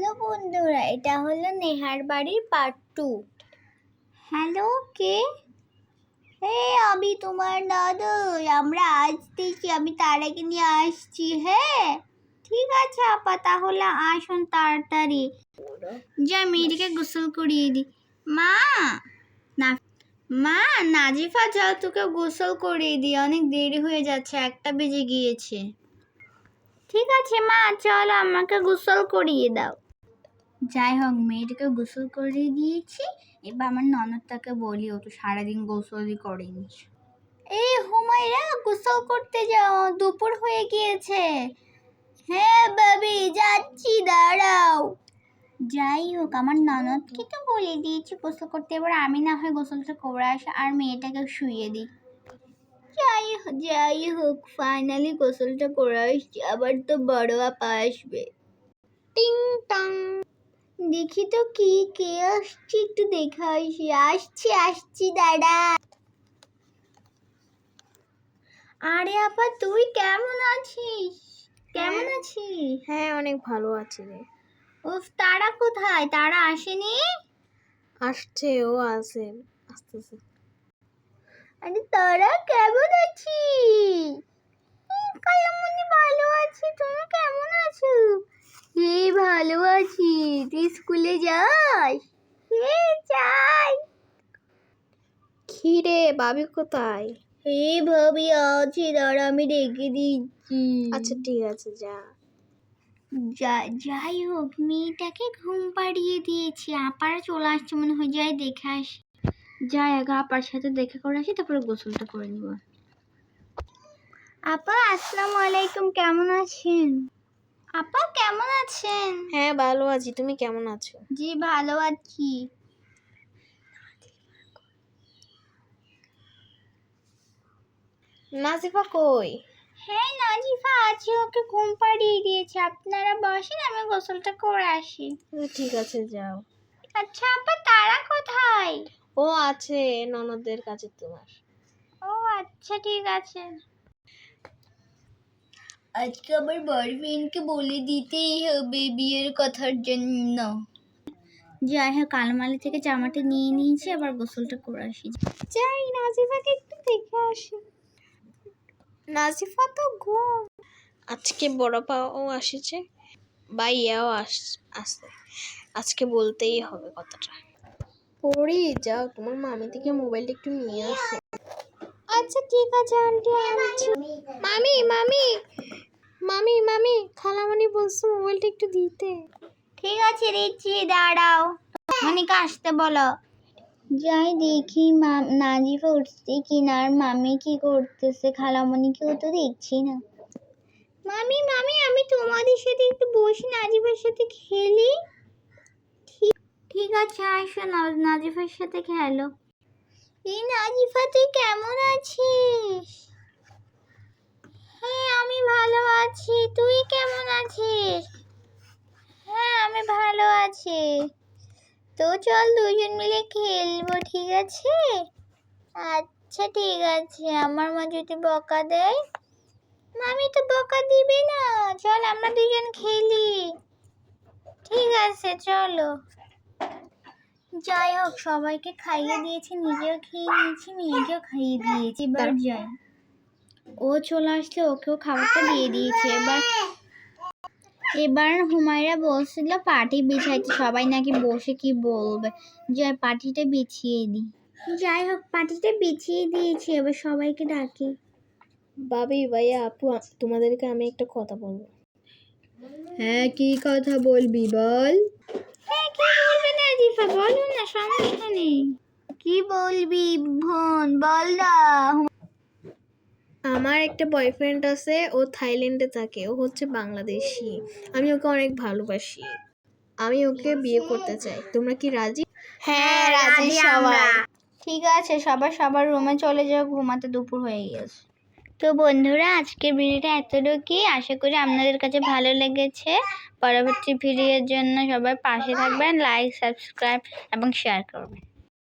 Hello বন্ধুরা, এটা হলো নেহার বাড়ির পার্ট 2। হ্যালো, কে? আমি তোমার দাদু। আমরা আসতেছি, আমি তারাকে নিয়ে আসছি। হ্যাঁ ঠিক আছে আপা, তাহলে আসুন তাড়াতাড়ি। যা মেয়েটিকে গোসল করিয়ে দি। মা মা নাজিফা, যাও তোকে গোসল করিয়ে দি, অনেক দেরি হয়ে যাচ্ছে, 1টা বেজে গিয়েছে। ঠিক আছে মা, চলো আমাকে গোসল করিয়ে দাও। যাই হোক, মেয়েটাকে গোসল করিয়ে দিয়েছি। এবার আমার ননদটাকে বলি, ও তো সারাদিন গোসলই করেনি। এই হুমায়রা, গোসল করতে যাও, দুপুর হয়ে গিয়েছে। হ্যাঁ বাবি, যাচ্ছি, দাঁড়াও। যাই হোক, আমার ননদকে তো বলে দিয়েছি গোসল করতে, এবার আমি না হয় গোসলটা করে আসি আর মেয়েটাকে শুইয়ে দিই। যাই হোক, ফাইনালি গোসলটা করে আসছি, আবার তো বড় আপা আসবে। টিং টং, দেখি তো কে আসছে, একটু দেখা আসছি দাদা। আরে আপা, তুই কেমন আছিস? হ্যাঁ, অনেক ভালো আছি রে। উফ, তারা কোথায়? তারা আসেনি? আসছে, ও আসে, আসতেছে। আরে তারা কেমন আছিস? কালামণি ভালো আছি, তুমি কেমন আছো? ভালো আছি। তুই স্কুলে যাস? যাই। কি রে, ভাবি কোথায়? ভাবি আছে, দাঁড়া আমি রেখে দিচ্ছি। আচ্ছা ঠিক আছে, যা। যাই হোক, মেয়েটাকে ঘুম পাড়িয়ে দিয়েছি, আপারা চলে আসছে মনে হয়, যাই দেখে আসি। যাই আগে আপার সাথে দেখা করে আসি, তারপরে গোসলটা করে নিব। আপা আসসালামু আলাইকুম, কেমন আছেন? আপা কেমন আছেন? হ্যাঁ ভালো আছি, তুমি কেমন আছো? জি ভালো আছি। নাজিফা কই? হ্যাঁ নাজিফা আছে, ওকে ঘুম পাড়িয়ে দিয়েছে। আপনারা বসেন, আমি গোসলটা করে আসি। ঠিক আছে, যাও। আচ্ছা আপা, তারা কোথায়? ও আছে ননদের কাছে তোমার। ও আচ্ছা ঠিক আছে। আজকে আবার বয়ফ্রেন্ডকে বলে দিতেই হবে বিয়ের কথার জন্য। যাই হোক, কালমালি থেকে জামাটা নিয়ে নিয়েছি, আবার গোসলটা করে আসি। যাই, নাজিফাকে একটু দেখে আসি। নাজিফা তো ঘুম। আজকে বড় পাও আসছে, ভাইয়াও আসছে, আজকে বলতেই হবে কথাটা। পড়ি, যাও তোমার মামি থেকে মোবাইলটা একটু নিয়ে আসো। আচ্ছা ঠিক আছে আন্টি, আনছি। মামি মামি মামি মামি খালামণি বলছো মোবাইলটা একটু দিতে। ঠিক আছে দিচ্ছি, দাঁড়াও। মনিকা আসতে বলো। যাই দেখি নাজিফা উঠছে কিনা আর মামি কি করতেছে, খালামণিকেও তো দেখছি না। মামি আমি তোমাদের সাথে একটু বসে নাজিফার সাথে খেলি। ঠিক আছে, আসো নাজিফার সাথে খেলো। নাজিফা, তুই কেমন আছিস? হ্যাঁ আমি ভালো আছি, তুই কেমন আছিস? হ্যাঁ আমি ভালো আছি। তো চল দুজন মিলে খেলবো, ঠিক আছে? আচ্ছা ঠিক আছে। আমার মা যদি বকা দেয়? মামি তো বকা দিবে না, চল আমরা দুজন খেলি। ঠিক আছে চলো। যাই হোক, সবাইকে খাইয়ে দিয়েছি, নিজেও খেয়ে নিয়েছি, মেয়েকেও খাইয়ে দিয়েছি। এবার যাই, ও চলে আসলে ওকেও খাবারটা দিয়ে দিয়েছি। এবার হুমায়রা বলছিল পাটি বিছাইতে, সবাই নাকি বসে কি বলবে, যাই পাটিটা বিছিয়ে দিই। যাই হোক, পাটিটা বিছিয়ে দিয়েছি, এবার সবাইকে ডাকি। ভাবি, ভাইয়া, আপু, তোমাদেরকে আমি একটা কথা বলবো। হ্যাঁ কি কথা বলবি বল। হ্যাঁ কি বলবি নাজিফা, বলো না, সমস্যা নেই। কি বলবি বোন, বল না। আমার একটা বয়ফ্রেন্ড আছে, ও থাইল্যান্ডে থাকে, ও হচ্ছে বাংলাদেশি। আমি ওকে অনেক ভালোবাসি, আমি ওকে বিয়ে করতে চাই। তোমরা কি রাজি? হ্যাঁ রাজি সবাই। ঠিক আছে, সবার রুমে চলে যাও ঘুমাতে, দুপুর হয়ে গেছে। তো বন্ধুরা, আজকের ভিডিওটা এতটুকুই, আশা করি আপনাদের কাছে ভালো লেগেছে। পরবর্তী ভিডিওর জন্য সবাই পাশে থাকবেন, লাইক, সাবস্ক্রাইব এবং শেয়ার করবেন।